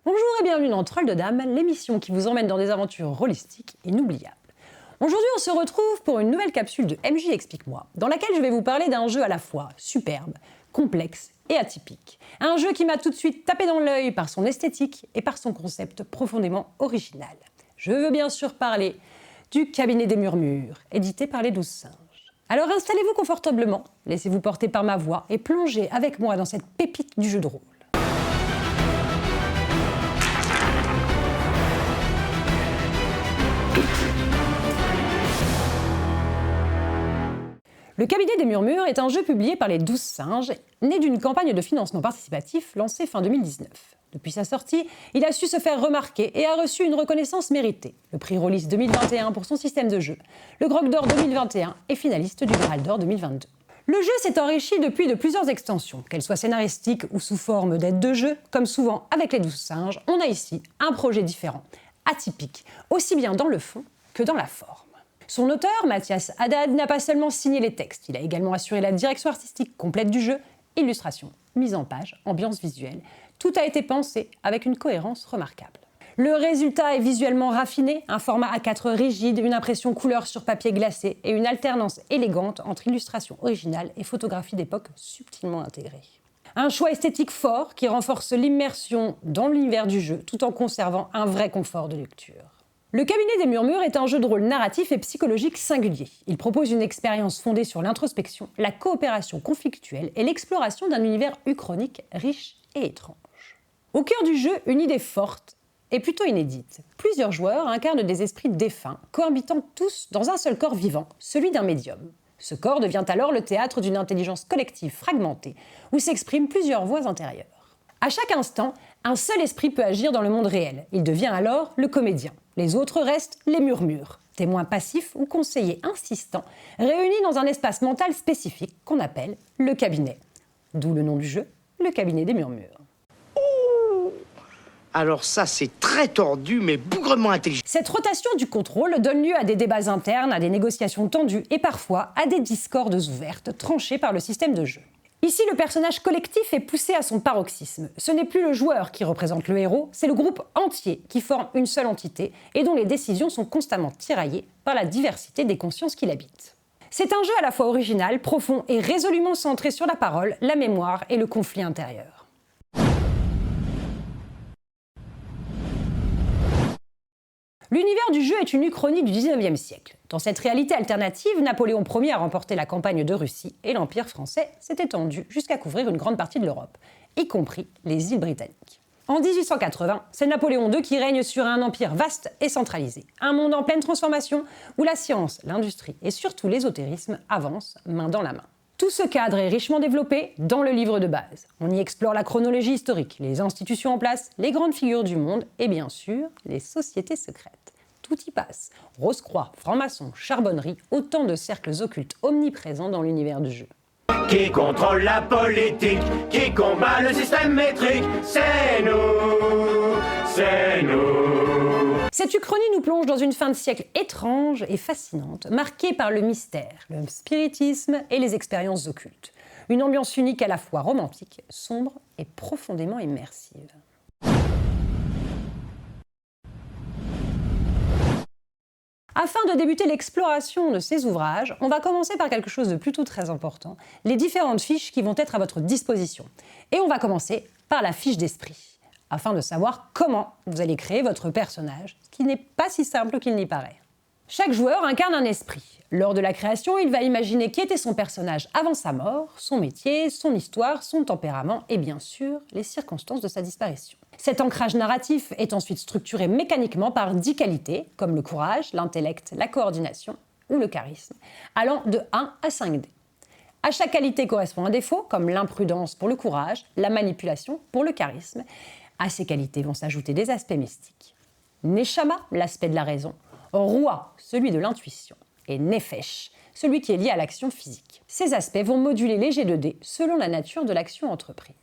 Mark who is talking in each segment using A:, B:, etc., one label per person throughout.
A: Bonjour et bienvenue dans Troll de Dames, l'émission qui vous emmène dans des aventures holistiques et inoubliables. Aujourd'hui, on se retrouve pour une nouvelle capsule de MJ Explique-moi, dans laquelle je vais vous parler d'un jeu à la fois superbe, complexe et atypique. Un jeu qui m'a tout de suite tapé dans l'œil par son esthétique et par son concept profondément original. Je veux bien sûr parler du Cabinet des Murmures, édité par les 12 Singes. Alors installez-vous confortablement, laissez-vous porter par ma voix et plongez avec moi dans cette pépite du jeu de rôle. Le Cabinet des Murmures est un jeu publié par les 12 Singes, né d'une campagne de financement participatif lancée fin 2019. Depuis sa sortie, il a su se faire remarquer et a reçu une reconnaissance méritée. Le prix Rollis 2021 pour son système de jeu, le Grog d'Or 2021 et finaliste du Graal d'Or 2022. Le jeu s'est enrichi depuis de plusieurs extensions, qu'elles soient scénaristiques ou sous forme d'aide de jeu. Comme souvent avec les 12 Singes, on a ici un projet différent, atypique, aussi bien dans le fond que dans la forme. Son auteur, Mathias Haddad, n'a pas seulement signé les textes, il a également assuré la direction artistique complète du jeu, illustration, mise en page, ambiance visuelle. Tout a été pensé avec une cohérence remarquable. Le résultat est visuellement raffiné, un format A4 rigide, une impression couleur sur papier glacé et une alternance élégante entre illustration originale et photographie d'époque subtilement intégrée. Un choix esthétique fort qui renforce l'immersion dans l'univers du jeu tout en conservant un vrai confort de lecture. Le Cabinet des Murmures est un jeu de rôle narratif et psychologique singulier. Il propose une expérience fondée sur l'introspection, la coopération conflictuelle et l'exploration d'un univers uchronique riche et étrange. Au cœur du jeu, une idée forte et plutôt inédite. Plusieurs joueurs incarnent des esprits défunts, cohabitant tous dans un seul corps vivant, celui d'un médium. Ce corps devient alors le théâtre d'une intelligence collective fragmentée, où s'expriment plusieurs voix intérieures. À chaque instant, un seul esprit peut agir dans le monde réel. Il devient alors le comédien. Les autres restent les murmures, témoins passifs ou conseillers insistants, réunis dans un espace mental spécifique qu'on appelle le cabinet. D'où le nom du jeu, le Cabinet des Murmures.
B: Alors ça, c'est très tordu, mais bougrement intelligent.
A: Cette rotation du contrôle donne lieu à des débats internes, à des négociations tendues et parfois à des discordes ouvertes tranchées par le système de jeu. Ici, le personnage collectif est poussé à son paroxysme. Ce n'est plus le joueur qui représente le héros, c'est le groupe entier qui forme une seule entité et dont les décisions sont constamment tiraillées par la diversité des consciences qui l'habitent. C'est un jeu à la fois original, profond et résolument centré sur la parole, la mémoire et le conflit intérieur. L'univers du jeu est une uchronie du XIXe siècle. Dans cette réalité alternative, Napoléon Ier a remporté la campagne de Russie et l'Empire français s'est étendu jusqu'à couvrir une grande partie de l'Europe, y compris les îles britanniques. En 1880, c'est Napoléon II qui règne sur un empire vaste et centralisé, un monde en pleine transformation où la science, l'industrie et surtout l'ésotérisme avancent main dans la main. Tout ce cadre est richement développé dans le livre de base. On y explore la chronologie historique, les institutions en place, les grandes figures du monde et bien sûr, les sociétés secrètes. Tout y passe. Rose-Croix, franc-maçon, charbonnerie, autant de cercles occultes omniprésents dans l'univers du jeu.
C: Qui contrôle la politique, qui combat le système métrique, c'est nous, c'est nous.
A: Cette uchronie nous plonge dans une fin de siècle étrange et fascinante, marquée par le mystère, le spiritisme et les expériences occultes. Une ambiance unique à la fois romantique, sombre et profondément immersive. Afin de débuter l'exploration de ces ouvrages, on va commencer par quelque chose de plutôt très important, les différentes fiches qui vont être à votre disposition. Et on va commencer par la fiche d'esprit, afin de savoir comment vous allez créer votre personnage, ce qui n'est pas si simple qu'il n'y paraît. Chaque joueur incarne un esprit. Lors de la création, il va imaginer qui était son personnage avant sa mort, son métier, son histoire, son tempérament et bien sûr les circonstances de sa disparition. Cet ancrage narratif est ensuite structuré mécaniquement par 10 qualités, comme le courage, l'intellect, la coordination ou le charisme, allant de 1 à 5 dés. À chaque qualité correspond un défaut, comme l'imprudence pour le courage, la manipulation pour le charisme. À ces qualités vont s'ajouter des aspects mystiques. Neshama, l'aspect de la raison, Roi, celui de l'intuition, et Nefesh, celui qui est lié à l'action physique. Ces aspects vont moduler les jets de dés selon la nature de l'action entreprise.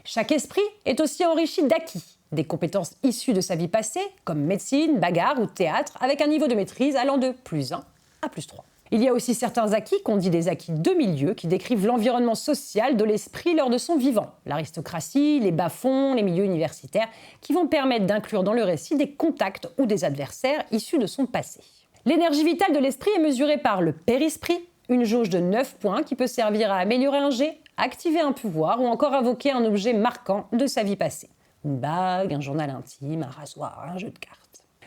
A: Chaque esprit est aussi enrichi d'acquis, des compétences issues de sa vie passée, comme médecine, bagarre ou théâtre, avec un niveau de maîtrise allant de +1 à +3. Il y a aussi certains acquis qu'on dit des acquis de milieu qui décrivent l'environnement social de l'esprit lors de son vivant. L'aristocratie, les bas-fonds, les milieux universitaires, qui vont permettre d'inclure dans le récit des contacts ou des adversaires issus de son passé. L'énergie vitale de l'esprit est mesurée par le périsprit, une jauge de 9 points qui peut servir à améliorer un jet, activer un pouvoir ou encore invoquer un objet marquant de sa vie passée. Une bague, un journal intime, un rasoir, un jeu de cartes.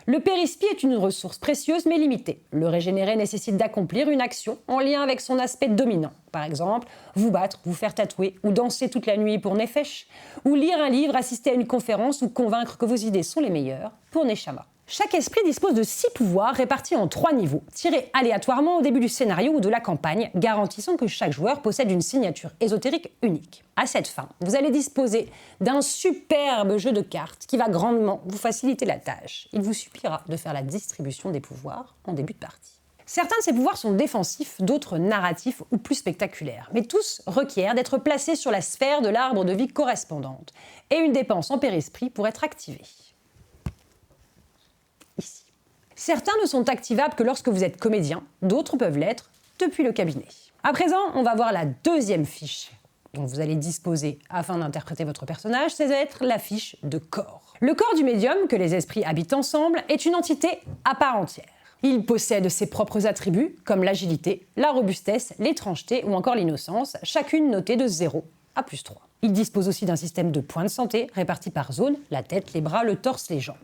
A: Le périsprit est une ressource précieuse mais limitée. Le régénérer nécessite d'accomplir une action en lien avec son aspect dominant. Par exemple, vous battre, vous faire tatouer, ou danser toute la nuit pour Nefesh, ou lire un livre, assister à une conférence ou convaincre que vos idées sont les meilleures pour Neshama. Chaque esprit dispose de 6 pouvoirs répartis en 3 niveaux, tirés aléatoirement au début du scénario ou de la campagne, garantissant que chaque joueur possède une signature ésotérique unique. À cette fin, vous allez disposer d'un superbe jeu de cartes qui va grandement vous faciliter la tâche. Il vous suffira de faire la distribution des pouvoirs en début de partie. Certains de ces pouvoirs sont défensifs, d'autres narratifs ou plus spectaculaires, mais tous requièrent d'être placés sur la sphère de l'arbre de vie correspondante et une dépense en périsprit pour être activée. Ici. Certains ne sont activables que lorsque vous êtes comédien, d'autres peuvent l'être depuis le cabinet. À présent, on va voir la deuxième fiche dont vous allez disposer afin d'interpréter votre personnage, c'est d'être la fiche de corps. Le corps du médium, que les esprits habitent ensemble, est une entité à part entière. Il possède ses propres attributs, comme l'agilité, la robustesse, l'étrangeté ou encore l'innocence, chacune notée de 0 à +3. Il dispose aussi d'un système de points de santé répartis par zone, la tête, les bras, le torse, les jambes.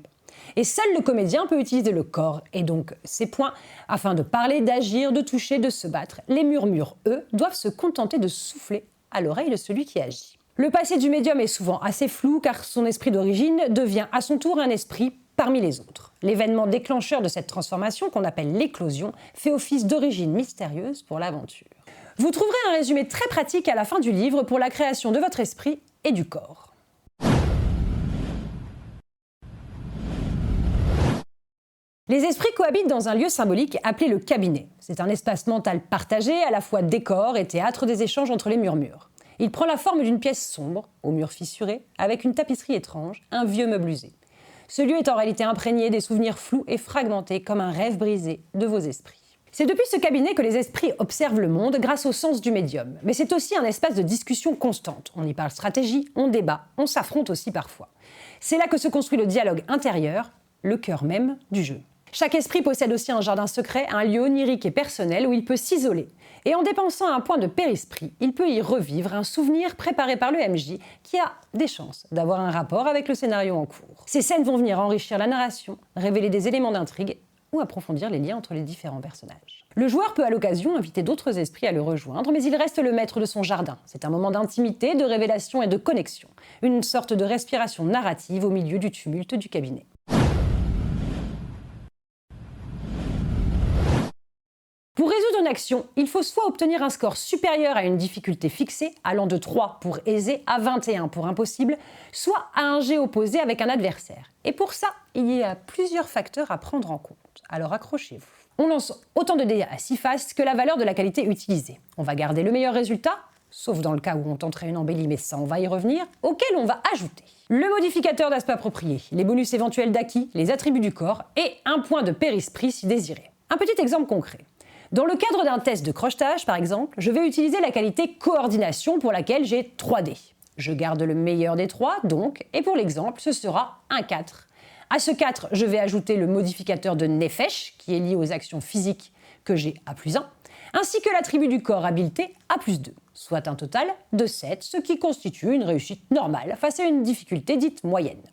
A: Et seul le comédien peut utiliser le corps, et donc ses points, afin de parler, d'agir, de toucher, de se battre. Les murmures, eux, doivent se contenter de souffler à l'oreille de celui qui agit. Le passé du médium est souvent assez flou, car son esprit d'origine devient à son tour un esprit parmi les autres. L'événement déclencheur de cette transformation, qu'on appelle l'éclosion, fait office d'origine mystérieuse pour l'aventure. Vous trouverez un résumé très pratique à la fin du livre pour la création de votre esprit et du corps. Les esprits cohabitent dans un lieu symbolique appelé le cabinet. C'est un espace mental partagé, à la fois décor et théâtre des échanges entre les murmures. Il prend la forme d'une pièce sombre, aux murs fissurés, avec une tapisserie étrange, un vieux meuble usé. Ce lieu est en réalité imprégné des souvenirs flous et fragmentés comme un rêve brisé de vos esprits. C'est depuis ce cabinet que les esprits observent le monde grâce au sens du médium. Mais c'est aussi un espace de discussion constante. On y parle stratégie, on débat, on s'affronte aussi parfois. C'est là que se construit le dialogue intérieur, le cœur même du jeu. Chaque esprit possède aussi un jardin secret, un lieu onirique et personnel où il peut s'isoler. Et en dépensant un point de périsprit, il peut y revivre un souvenir préparé par le MJ qui a des chances d'avoir un rapport avec le scénario en cours. Ces scènes vont venir enrichir la narration, révéler des éléments d'intrigue ou approfondir les liens entre les différents personnages. Le joueur peut à l'occasion inviter d'autres esprits à le rejoindre, mais il reste le maître de son jardin. C'est un moment d'intimité, de révélation et de connexion. Une sorte de respiration narrative au milieu du tumulte du cabinet. Pour résoudre une action, il faut soit obtenir un score supérieur à une difficulté fixée, allant de 3 pour aisé à 21 pour impossible, soit à un jet opposé avec un adversaire. Et pour ça, il y a plusieurs facteurs à prendre en compte. Alors accrochez-vous. On lance autant de dés à 6 faces que la valeur de la qualité utilisée. On va garder le meilleur résultat, sauf dans le cas où on tenterait une embellie, mais ça on va y revenir, auquel on va ajouter le modificateur d'aspect approprié, les bonus éventuels d'acquis, les attributs du corps et un point de périsprit si désiré. Un petit exemple concret. Dans le cadre d'un test de crochetage, par exemple, je vais utiliser la qualité coordination pour laquelle j'ai 3 dés. Je garde le meilleur des 3, donc, et pour l'exemple, ce sera un 4. À ce 4, je vais ajouter le modificateur de Nefesh, qui est lié aux actions physiques que j'ai à +1, ainsi que l'attribut du corps habileté à +2, soit un total de 7, ce qui constitue une réussite normale face à une difficulté dite moyenne.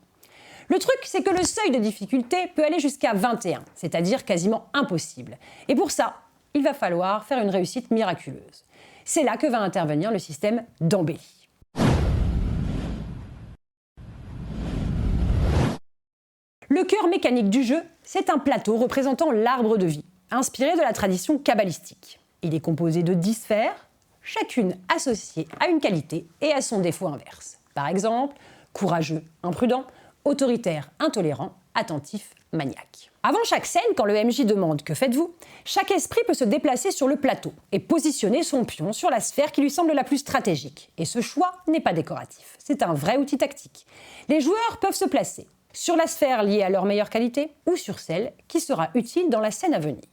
A: Le truc, c'est que le seuil de difficulté peut aller jusqu'à 21, c'est-à-dire quasiment impossible. Et pour ça, il va falloir faire une réussite miraculeuse. C'est là que va intervenir le système d'embellie. Le cœur mécanique du jeu, c'est un plateau représentant l'arbre de vie, inspiré de la tradition kabbalistique. Il est composé de 10 sphères, chacune associée à une qualité et à son défaut inverse. Par exemple, courageux, imprudent, autoritaire, intolérant, attentif, maniaque. Avant chaque scène, quand le MJ demande « Que faites-vous ?», chaque esprit peut se déplacer sur le plateau et positionner son pion sur la sphère qui lui semble la plus stratégique. Et ce choix n'est pas décoratif, c'est un vrai outil tactique. Les joueurs peuvent se placer sur la sphère liée à leur meilleure qualité ou sur celle qui sera utile dans la scène à venir.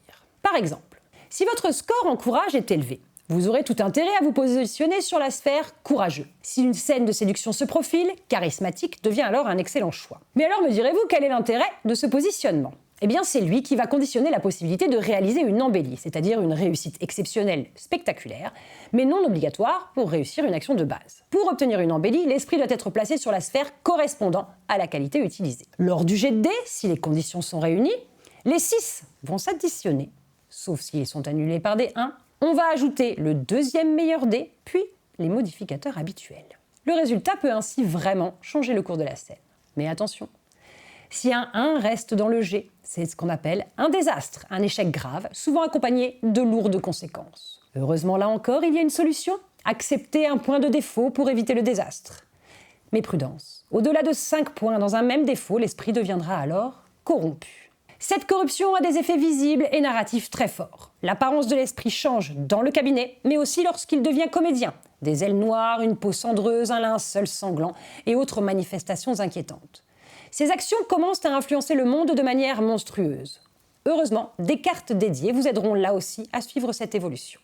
A: Par exemple, Si votre score en courage est élevé, vous aurez tout intérêt à vous positionner sur la sphère courageux. Si une scène de séduction se profile, charismatique devient alors un excellent choix. Mais alors me direz-vous, quel est l'intérêt de ce positionnement ? Eh bien, c'est lui qui va conditionner la possibilité de réaliser une embellie, c'est-à-dire une réussite exceptionnelle, spectaculaire, mais non obligatoire pour réussir une action de base. Pour obtenir une embellie, l'esprit doit être placé sur la sphère correspondant à la qualité utilisée. Lors du jet de dés, si les conditions sont réunies, les 6 vont s'additionner, sauf s'ils sont annulés par des 1. On va ajouter le deuxième meilleur dé, puis les modificateurs habituels. Le résultat peut ainsi vraiment changer le cours de la scène. Mais attention, si un 1 reste dans le jet, c'est ce qu'on appelle un désastre, un échec grave, souvent accompagné de lourdes conséquences. Heureusement, là encore, il y a une solution. Accepter un point de défaut pour éviter le désastre. Mais prudence, au-delà de 5 points dans un même défaut, l'esprit deviendra alors corrompu. Cette corruption a des effets visibles et narratifs très forts. L'apparence de l'esprit change dans le cabinet, mais aussi lorsqu'il devient comédien. Des ailes noires, une peau cendreuse, un linceul sanglant et autres manifestations inquiétantes. Ces actions commencent à influencer le monde de manière monstrueuse. Heureusement, des cartes dédiées vous aideront là aussi à suivre cette évolution.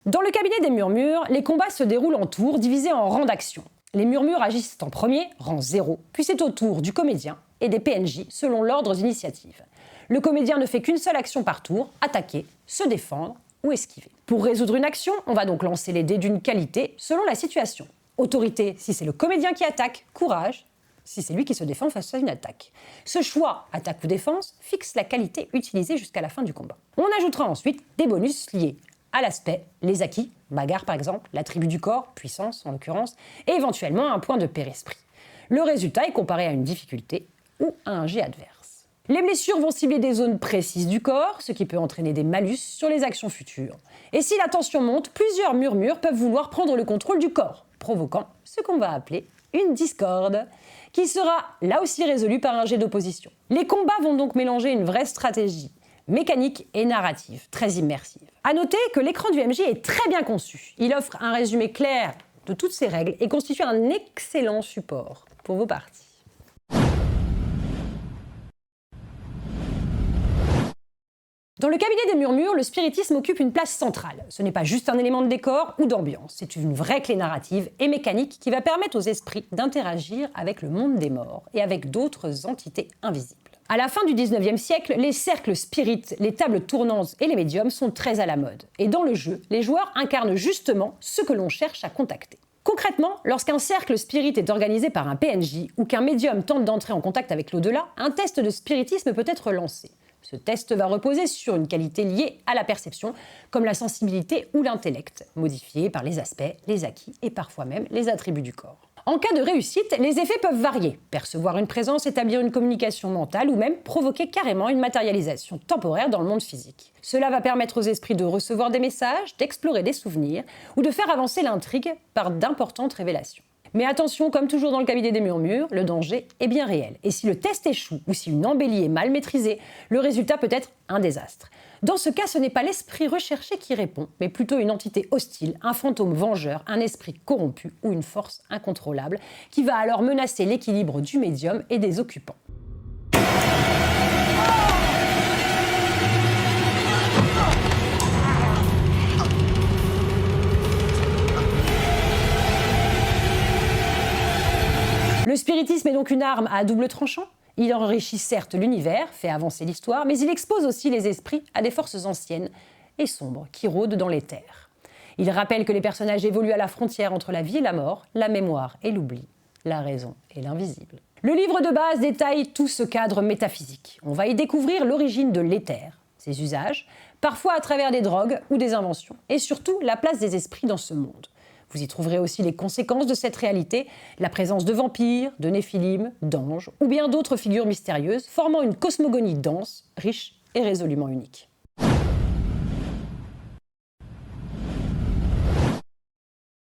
A: Dans le cabinet des murmures, les combats se déroulent en tours divisés en rangs d'action. Les murmures agissent en premier, rang 0, puis c'est au tour du comédien et des PNJ selon l'ordre d'initiative. Le comédien ne fait qu'une seule action par tour, attaquer, se défendre ou esquiver. Pour résoudre une action, on va donc lancer les dés d'une qualité selon la situation. Autorité si c'est le comédien qui attaque, courage si c'est lui qui se défend face à une attaque. Ce choix, attaque ou défense, fixe la qualité utilisée jusqu'à la fin du combat. On ajoutera ensuite des bonus liés à l'aspect, les acquis, bagarre par exemple, l'attribut du corps, puissance en l'occurrence, et éventuellement un point de père-esprit. Le résultat est comparé à une difficulté ou à un jet adverse. Les blessures vont cibler des zones précises du corps, ce qui peut entraîner des malus sur les actions futures. Et si la tension monte, plusieurs murmures peuvent vouloir prendre le contrôle du corps, provoquant ce qu'on va appeler une discorde, qui sera là aussi résolue par un jet d'opposition. Les combats vont donc mélanger une vraie stratégie mécanique et narrative, très immersive. À noter que l'écran du MJ est très bien conçu. Il offre un résumé clair de toutes ces règles et constitue un excellent support pour vos parties. Dans le cabinet des murmures, le spiritisme occupe une place centrale. Ce n'est pas juste un élément de décor ou d'ambiance, c'est une vraie clé narrative et mécanique qui va permettre aux esprits d'interagir avec le monde des morts et avec d'autres entités invisibles. À la fin du 19e siècle, les cercles spirites, les tables tournantes et les médiums sont très à la mode. Et dans le jeu, les joueurs incarnent justement ce que l'on cherche à contacter. Concrètement, lorsqu'un cercle spirit est organisé par un PNJ ou qu'un médium tente d'entrer en contact avec l'au-delà, un test de spiritisme peut être lancé. Ce test va reposer sur une qualité liée à la perception, comme la sensibilité ou l'intellect, modifiée par les aspects, les acquis et parfois même les attributs du corps. En cas de réussite, les effets peuvent varier. Percevoir une présence, établir une communication mentale ou même provoquer carrément une matérialisation temporaire dans le monde physique. Cela va permettre aux esprits de recevoir des messages, d'explorer des souvenirs ou de faire avancer l'intrigue par d'importantes révélations. Mais attention, comme toujours dans le cabinet des murmures, le danger est bien réel. Et si le test échoue ou si une embellie est mal maîtrisée, le résultat peut être un désastre. Dans ce cas, ce n'est pas l'esprit recherché qui répond, mais plutôt une entité hostile, un fantôme vengeur, un esprit corrompu ou une force incontrôlable qui va alors menacer l'équilibre du médium et des occupants. Le spiritisme est donc une arme à double tranchant. Il enrichit certes l'univers, fait avancer l'histoire, mais il expose aussi les esprits à des forces anciennes et sombres qui rôdent dans les terres. Il rappelle que les personnages évoluent à la frontière entre la vie et la mort, la mémoire et l'oubli, la raison et l'invisible. Le livre de base détaille tout ce cadre métaphysique. On va y découvrir l'origine de l'éther, ses usages, parfois à travers des drogues ou des inventions, et surtout la place des esprits dans ce monde. Vous y trouverez aussi les conséquences de cette réalité, la présence de vampires, de néphilim, d'anges ou bien d'autres figures mystérieuses formant une cosmogonie dense, riche et résolument unique.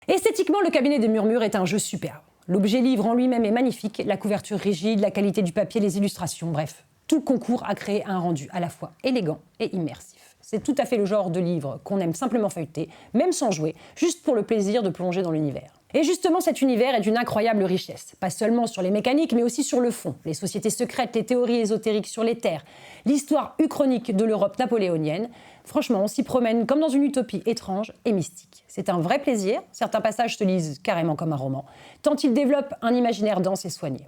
A: Esthétiquement, le cabinet des murmures est un jeu superbe. L'objet livre en lui-même est magnifique, la couverture rigide, la qualité du papier, les illustrations, bref, tout concourt à créer un rendu à la fois élégant et immersif. C'est tout à fait le genre de livre qu'on aime simplement feuilleter, même sans jouer, juste pour le plaisir de plonger dans l'univers. Et justement, cet univers est d'une incroyable richesse, pas seulement sur les mécaniques, mais aussi sur le fond, les sociétés secrètes, les théories ésotériques sur les terres, l'histoire uchronique de l'Europe napoléonienne. Franchement, on s'y promène comme dans une utopie étrange et mystique. C'est un vrai plaisir, certains passages se lisent carrément comme un roman, tant ils développent un imaginaire dense et soigné.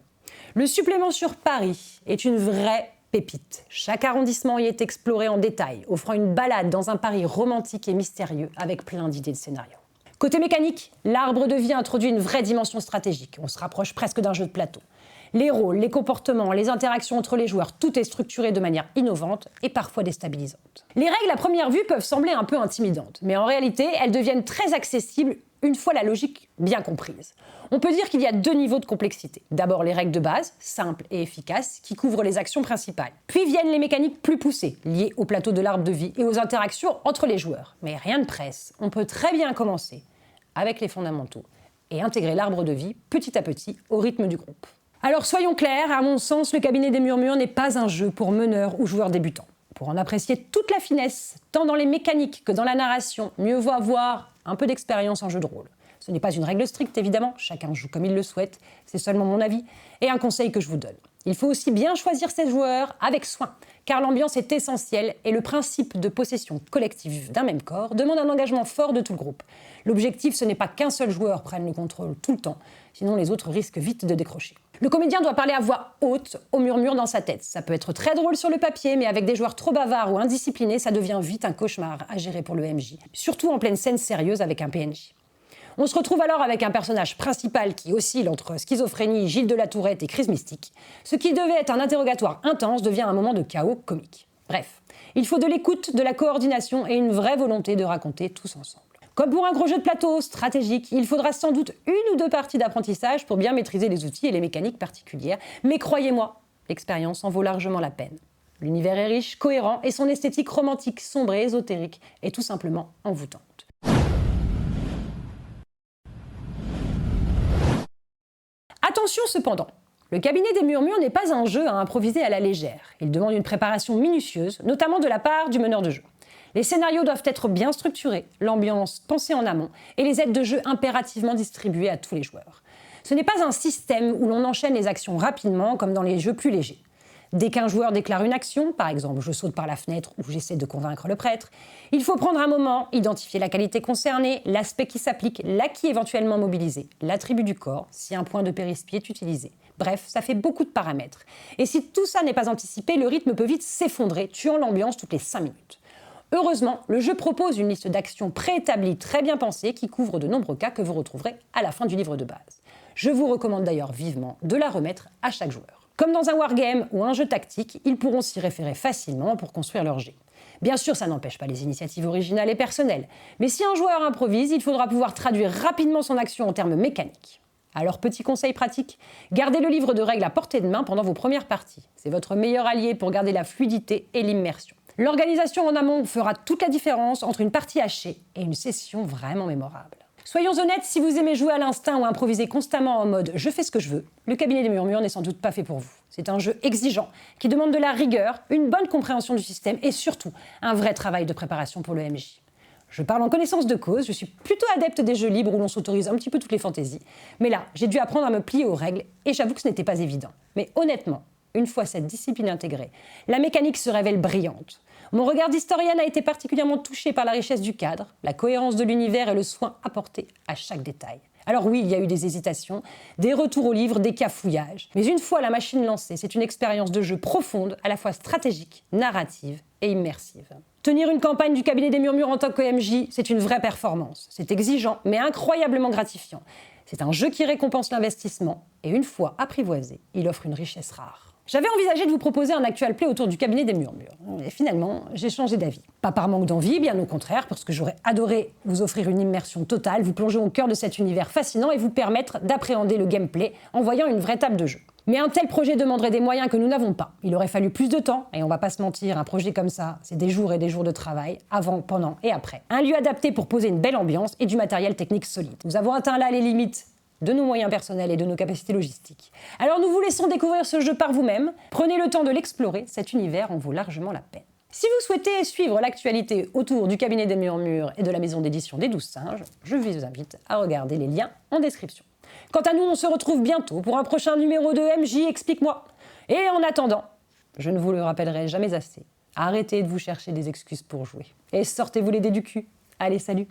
A: Le supplément sur Paris est une vraie pépite. Chaque arrondissement y est exploré en détail, offrant une balade dans un Paris romantique et mystérieux avec plein d'idées de scénario. Côté mécanique, l'arbre de vie introduit une vraie dimension stratégique. On se rapproche presque d'un jeu de plateau. Les rôles, les comportements, les interactions entre les joueurs, tout est structuré de manière innovante et parfois déstabilisante. Les règles à première vue peuvent sembler un peu intimidantes, mais en réalité, elles deviennent très accessibles une fois la logique bien comprise. On peut dire qu'il y a 2 niveaux de complexité. D'abord les règles de base, simples et efficaces, qui couvrent les actions principales. Puis viennent les mécaniques plus poussées, liées au plateau de l'arbre de vie et aux interactions entre les joueurs. Mais rien ne presse, on peut très bien commencer avec les fondamentaux et intégrer l'arbre de vie petit à petit au rythme du groupe. Alors soyons clairs, à mon sens, le cabinet des murmures n'est pas un jeu pour meneurs ou joueurs débutants. Pour en apprécier toute la finesse, tant dans les mécaniques que dans la narration, mieux vaut avoir un peu d'expérience en jeu de rôle. Ce n'est pas une règle stricte, évidemment, chacun joue comme il le souhaite, c'est seulement mon avis, et un conseil que je vous donne. Il faut aussi bien choisir ses joueurs avec soin, car l'ambiance est essentielle et le principe de possession collective d'un même corps demande un engagement fort de tout le groupe. L'objectif, ce n'est pas qu'un seul joueur prenne le contrôle tout le temps, sinon les autres risquent vite de décrocher. Le comédien doit parler à voix haute au murmure dans sa tête. Ça peut être très drôle sur le papier, mais avec des joueurs trop bavards ou indisciplinés, ça devient vite un cauchemar à gérer pour le MJ, surtout en pleine scène sérieuse avec un PNJ. On se retrouve alors avec un personnage principal qui oscille entre schizophrénie, Gilles de la Tourette et crise mystique. Ce qui devait être un interrogatoire intense devient un moment de chaos comique. Bref, il faut de l'écoute, de la coordination et une vraie volonté de raconter tous ensemble. Comme pour un gros jeu de plateau stratégique, il faudra sans doute 1 ou 2 parties d'apprentissage pour bien maîtriser les outils et les mécaniques particulières. Mais croyez-moi, l'expérience en vaut largement la peine. L'univers est riche, cohérent et son esthétique romantique, sombre et ésotérique est tout simplement envoûtante. Attention cependant, le cabinet des murmures n'est pas un jeu à improviser à la légère. Il demande une préparation minutieuse, notamment de la part du meneur de jeu. Les scénarios doivent être bien structurés, l'ambiance pensée en amont et les aides de jeu impérativement distribuées à tous les joueurs. Ce n'est pas un système où l'on enchaîne les actions rapidement comme dans les jeux plus légers. Dès qu'un joueur déclare une action, par exemple je saute par la fenêtre ou j'essaie de convaincre le prêtre, il faut prendre un moment, identifier la qualité concernée, l'aspect qui s'applique, l'acquis éventuellement mobilisé, l'attribut du corps, si un point de périspie est utilisé. Bref, ça fait beaucoup de paramètres. Et si tout ça n'est pas anticipé, le rythme peut vite s'effondrer, tuant l'ambiance toutes les 5 minutes. Heureusement, le jeu propose une liste d'actions préétablies très bien pensée qui couvre de nombreux cas que vous retrouverez à la fin du livre de base. Je vous recommande d'ailleurs vivement de la remettre à chaque joueur. Comme dans un wargame ou un jeu tactique, ils pourront s'y référer facilement pour construire leur jet. Bien sûr, ça n'empêche pas les initiatives originales et personnelles, mais si un joueur improvise, il faudra pouvoir traduire rapidement son action en termes mécaniques. Alors, petit conseil pratique, gardez le livre de règles à portée de main pendant vos premières parties. C'est votre meilleur allié pour garder la fluidité et l'immersion. L'organisation en amont fera toute la différence entre une partie hachée et une session vraiment mémorable. Soyons honnêtes, si vous aimez jouer à l'instinct ou improviser constamment en mode « je fais ce que je veux », le cabinet des murmures n'est sans doute pas fait pour vous. C'est un jeu exigeant, qui demande de la rigueur, une bonne compréhension du système et surtout un vrai travail de préparation pour le MJ. Je parle en connaissance de cause, je suis plutôt adepte des jeux libres où l'on s'autorise un petit peu toutes les fantaisies. Mais là, j'ai dû apprendre à me plier aux règles et j'avoue que ce n'était pas évident. Mais honnêtement, une fois cette discipline intégrée, la mécanique se révèle brillante. Mon regard d'historienne a été particulièrement touché par la richesse du cadre, la cohérence de l'univers et le soin apporté à chaque détail. Alors oui, il y a eu des hésitations, des retours au livre, des cafouillages. Mais une fois la machine lancée, c'est une expérience de jeu profonde, à la fois stratégique, narrative et immersive. Tenir une campagne du cabinet des murmures en tant qu'OMJ, c'est une vraie performance. C'est exigeant, mais incroyablement gratifiant. C'est un jeu qui récompense l'investissement, et une fois apprivoisé, il offre une richesse rare. J'avais envisagé de vous proposer un actual play autour du cabinet des murmures. Et finalement, j'ai changé d'avis. Pas par manque d'envie, bien au contraire, parce que j'aurais adoré vous offrir une immersion totale, vous plonger au cœur de cet univers fascinant et vous permettre d'appréhender le gameplay en voyant une vraie table de jeu. Mais un tel projet demanderait des moyens que nous n'avons pas. Il aurait fallu plus de temps, et on va pas se mentir, un projet comme ça, c'est des jours et des jours de travail, avant, pendant et après. Un lieu adapté pour poser une belle ambiance et du matériel technique solide. Nous avons atteint là les limites de nos moyens personnels et de nos capacités logistiques. Alors nous vous laissons découvrir ce jeu par vous-même. Prenez le temps de l'explorer, cet univers en vaut largement la peine. Si vous souhaitez suivre l'actualité autour du cabinet des Murmures et de la maison d'édition des 12 singes, je vous invite à regarder les liens en description. Quant à nous, on se retrouve bientôt pour un prochain numéro de MJ Explique-moi. Et en attendant, je ne vous le rappellerai jamais assez, arrêtez de vous chercher des excuses pour jouer. Et sortez-vous les dés du cul. Allez, salut!